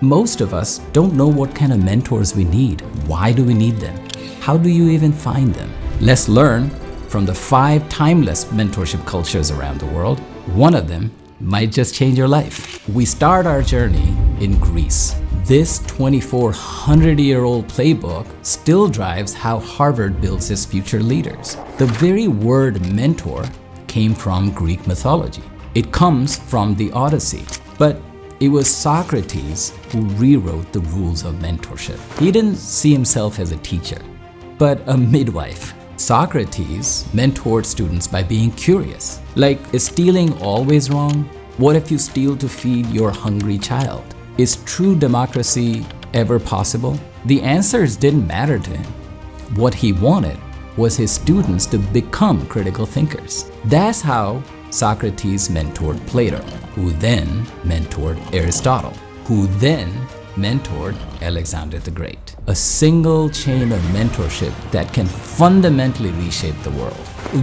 Most of us don't know what kind of mentors we need. Why do we need them? How do you even find them? Let's learn from the 5 timeless mentorship cultures around the world. One of them might just change your life. We start our journey in Greece. This 2,400-year-old playbook still drives how Harvard builds its future leaders. The very word mentor came from Greek mythology. It comes from the Odyssey, but it was Socrates who rewrote the rules of mentorship. He didn't see himself as a teacher, but a midwife. Socrates mentored students by being curious. Like, is stealing always wrong? What if you steal to feed your hungry child? Is true democracy ever possible? The answers didn't matter to him. What he wanted was his students to become critical thinkers. That's how Socrates mentored Plato, who then mentored Aristotle, who then mentored Alexander the Great. A single chain of mentorship that can fundamentally reshape the world.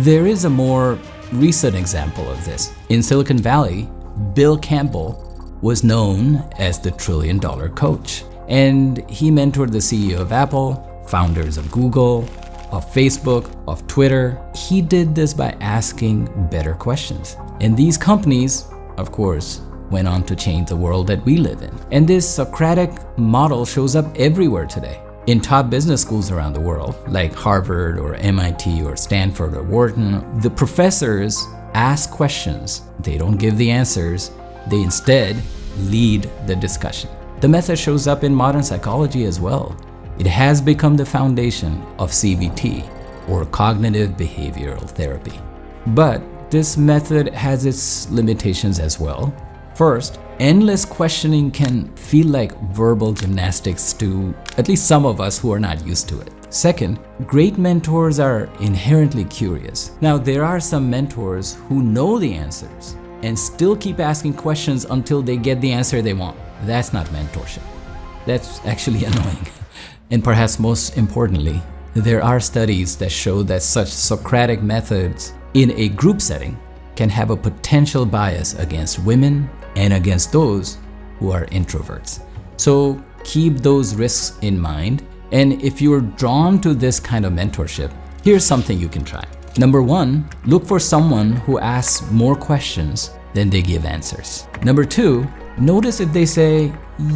There is a more recent example of this. In Silicon Valley, Bill Campbell was known as the $1 trillion coach. And he mentored the CEO of Apple, founders of Google, of Facebook, of Twitter. He did this by asking better questions. And these companies, of course, went on to change the world that we live in. And this Socratic model shows up everywhere today. In top business schools around the world, like Harvard or MIT or Stanford or Wharton, the professors ask questions. They don't give the answers. They instead lead the discussion. The method shows up in modern psychology as well. It has become the foundation of CBT, or cognitive behavioral therapy. But this method has its limitations as well. First, endless questioning can feel like verbal gymnastics to at least some of us who are not used to it. Second, great mentors are inherently curious. Now, there are some mentors who know the answers and still keep asking questions until they get the answer they want. That's not mentorship. That's actually annoying. And perhaps most importantly, there are studies that show that such Socratic methods in a group setting can have a potential bias against women and against those who are introverts. So keep those risks in mind. And if you're drawn to this kind of mentorship, here's something you can try. Number 1, look for someone who asks more questions than they give answers. Number 2, notice if they say,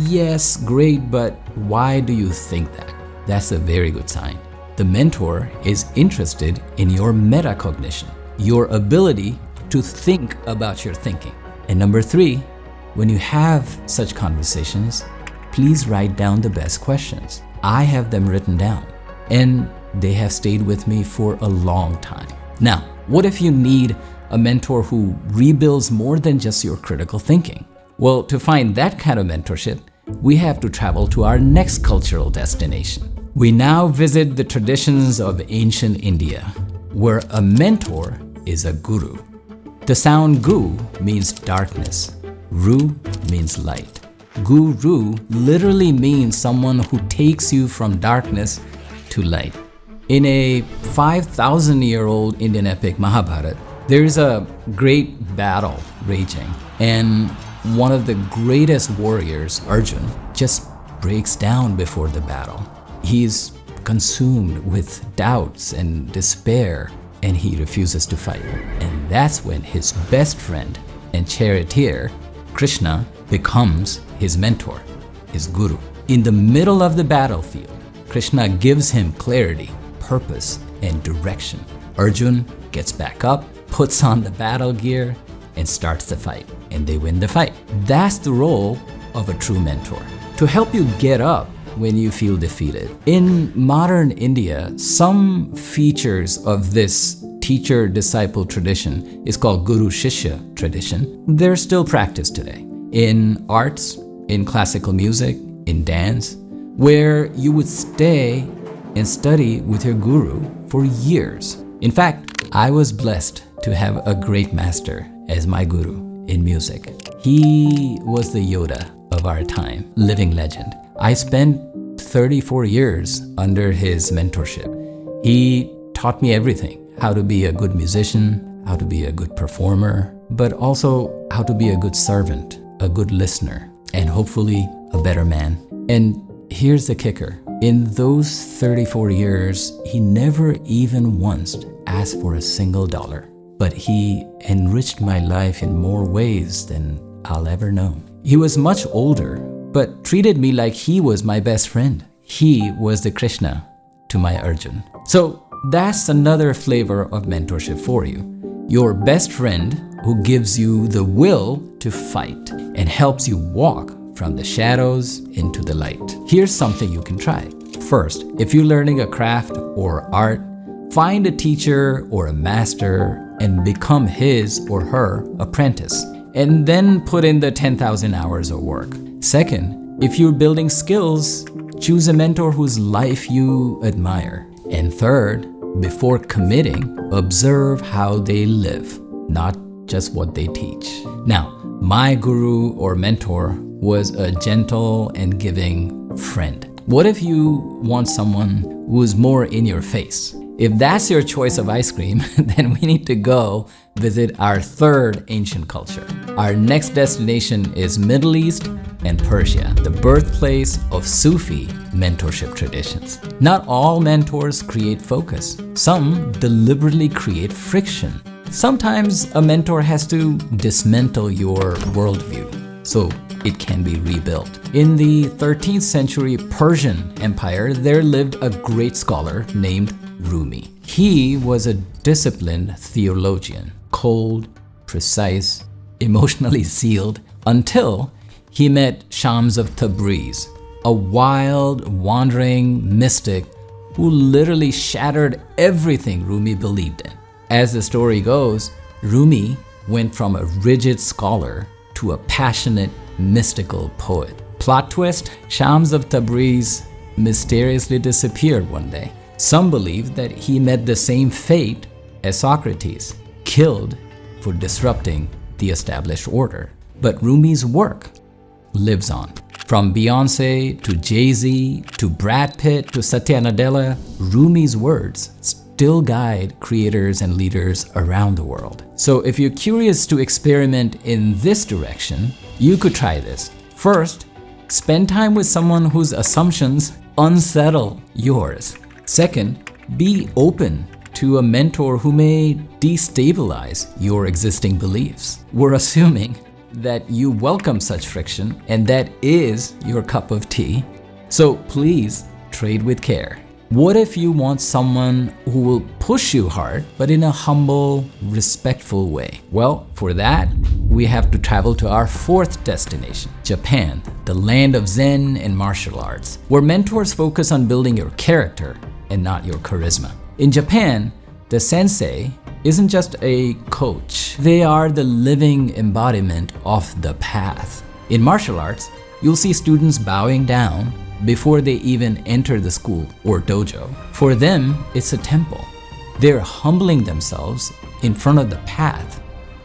yes, great, but why do you think that? That's a very good sign. The mentor is interested in your metacognition, your ability to think about your thinking. And number 3, when you have such conversations, please write down the best questions. I have them written down, and they have stayed with me for a long time. Now, what if you need a mentor who rebuilds more than just your critical thinking? Well, to find that kind of mentorship, we have to travel to our next cultural destination. We now visit the traditions of ancient India, where a mentor is a guru. The sound gu means darkness. Ru means light. Guru literally means someone who takes you from darkness to light. In a 5,000-year-old Indian epic Mahabharata, there is a great battle raging, and one of the greatest warriors, Arjun, just breaks down before the battle. He's consumed with doubts and despair, and he refuses to fight. And that's when his best friend and charioteer, Krishna, becomes his mentor, his guru. In the middle of the battlefield, Krishna gives him clarity, purpose, and direction. Arjun gets back up, puts on the battle gear, and starts the fight. And they win the fight. That's the role of a true mentor, to help you get up when you feel defeated. In modern India, some features of this teacher-disciple tradition is called Guru-Shishya tradition. They're still practiced today in arts, in classical music, in dance, where you would stay and study with your guru for years. In fact, I was blessed to have a great master as my guru in music. He was the Yoda of our time, living legend. I spent 34 years under his mentorship. He taught me everything: how to be a good musician, how to be a good performer, but also how to be a good servant, a good listener, and hopefully a better man. And here's the kicker. In those 34 years, he never even once asked for a single dollar. But he enriched my life in more ways than I'll ever know. He was much older, but treated me like he was my best friend. He was the Krishna to my Arjun. So that's another flavor of mentorship for you. Your best friend who gives you the will to fight and helps you walk from the shadows into the light. Here's something you can try. First, if you're learning a craft or art, find a teacher or a master and become his or her apprentice, and then put in the 10,000 hours of work. Second, if you're building skills, choose a mentor whose life you admire. And third, before committing, observe how they live, not just what they teach. Now, my guru or mentor was a gentle and giving friend. What if you want someone who's more in your face? If that's your choice of ice cream, then we need to go visit our third ancient culture. Our next destination is Middle East and Persia, the birthplace of Sufi mentorship traditions. Not all mentors create focus. Some deliberately create friction. Sometimes a mentor has to dismantle your worldview so it can be rebuilt. In the 13th century Persian Empire, there lived a great scholar named Rumi. He was a disciplined theologian, cold, precise, emotionally sealed, until he met Shams of Tabriz, a wild, wandering mystic who literally shattered everything Rumi believed in. As the story goes, Rumi went from a rigid scholar to a passionate, mystical poet. Plot twist, Shams of Tabriz mysteriously disappeared one day. Some believe that he met the same fate as Socrates, killed for disrupting the established order. But Rumi's work lives on. From Beyonce to Jay-Z to Brad Pitt to Satya Nadella, Rumi's words still guide creators and leaders around the world. So if you're curious to experiment in this direction, you could try this. First, spend time with someone whose assumptions unsettle yours. Second, be open to a mentor who may destabilize your existing beliefs. We're assuming that you welcome such friction and that is your cup of tea. So please trade with care. What if you want someone who will push you hard, but in a humble, respectful way? Well, for that, we have to travel to our fourth destination, Japan, the land of Zen and martial arts, where mentors focus on building your character and not your charisma. In Japan, the sensei isn't just a coach. They are the living embodiment of the path. In martial arts, you'll see students bowing down before they even enter the school or dojo. For them, it's a temple. They're humbling themselves in front of the path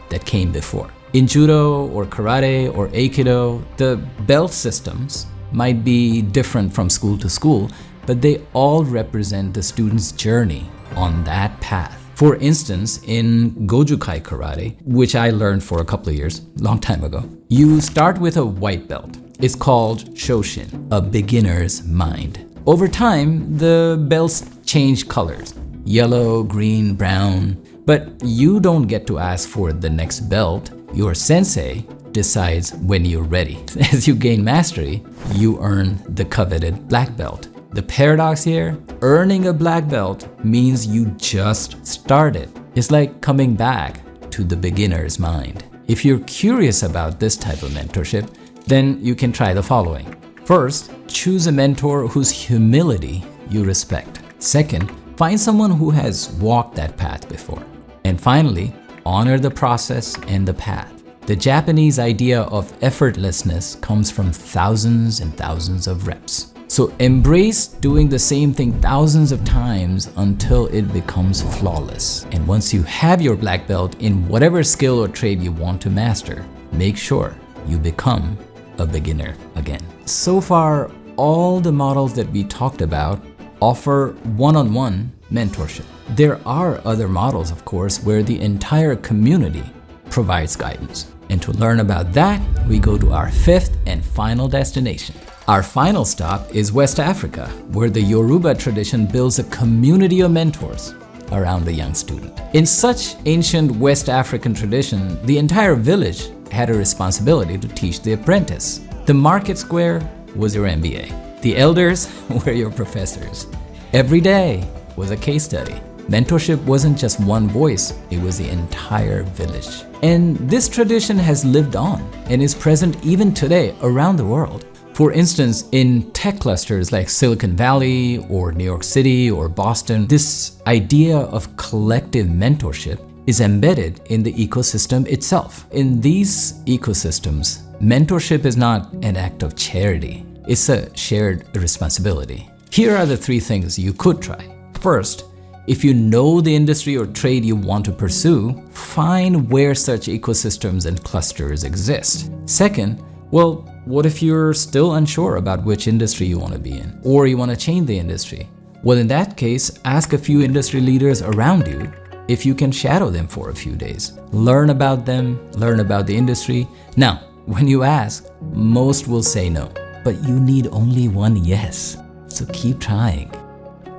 that came before. In judo or karate or aikido, the belt systems might be different from school to school, but they all represent the student's journey on that path. For instance, in Gojukai karate, which I learned for a couple of years, long time ago, you start with a white belt. It's called Shoshin, a beginner's mind. Over time, the belts change colors, yellow, green, brown, but you don't get to ask for the next belt. Your sensei decides when you're ready. As you gain mastery, you earn the coveted black belt. The paradox here, earning a black belt means you just started. It's like coming back to the beginner's mind. If you're curious about this type of mentorship, then you can try the following. First, choose a mentor whose humility you respect. Second, find someone who has walked that path before. And finally, honor the process and the path. The Japanese idea of effortlessness comes from thousands and thousands of reps. So embrace doing the same thing thousands of times until it becomes flawless. And once you have your black belt in whatever skill or trade you want to master, make sure you become a beginner again. So far, all the models that we talked about offer one-on-one mentorship. There are other models, of course, where the entire community provides guidance. And to learn about that, we go to our fifth and final destination. Our final stop is West Africa, where the Yoruba tradition builds a community of mentors around the young student. In such ancient West African tradition, the entire village had a responsibility to teach the apprentice. The market square was your MBA. The elders were your professors. Every day was a case study. Mentorship wasn't just one voice, it was the entire village. And this tradition has lived on and is present even today around the world. For instance, in tech clusters like Silicon Valley or New York City or Boston, this idea of collective mentorship is embedded in the ecosystem itself. In these ecosystems, mentorship is not an act of charity, it's a shared responsibility. Here are the 3 things you could try. First, if you know the industry or trade you want to pursue, find where such ecosystems and clusters exist. Second, well, what if you're still unsure about which industry you want to be in, or you want to change the industry? Well, in that case, ask a few industry leaders around you if you can shadow them for a few days. Learn about them, learn about the industry. Now, when you ask, most will say no, but you need only one yes. So keep trying.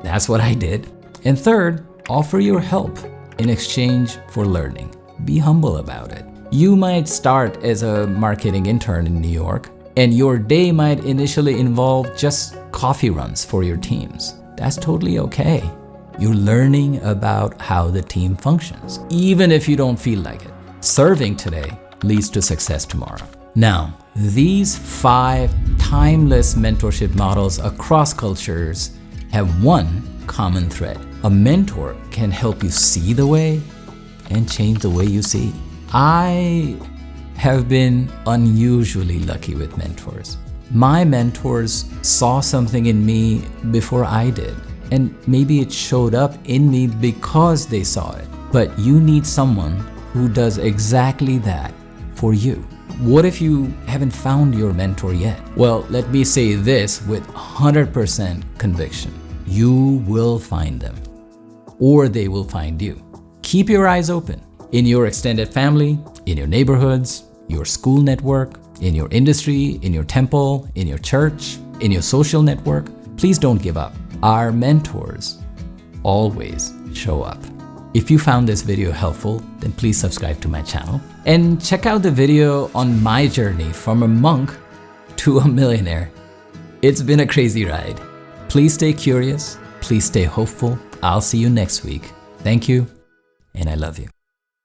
That's what I did. And third, offer your help in exchange for learning. Be humble about it. You might start as a marketing intern in New York, and your day might initially involve just coffee runs for your teams. That's totally okay. You're learning about how the team functions, even if you don't feel like it. Serving today leads to success tomorrow. Now, these 5 timeless mentorship models across cultures have one common thread. A mentor can help you see the way and change the way you see. I have been unusually lucky with mentors. My mentors saw something in me before I did, and maybe it showed up in me because they saw it. But you need someone who does exactly that for you. What if you haven't found your mentor yet? Well, let me say this with 100% conviction. You will find them, or they will find you. Keep your eyes open. In your extended family, in your neighborhoods, your school network, in your industry, in your temple, in your church, in your social network, please don't give up. Our mentors always show up. If you found this video helpful, then please subscribe to my channel and check out the video on my journey from a monk to a millionaire. It's been a crazy ride. Please stay curious, please stay hopeful. I'll see you next week. Thank you, and I love you.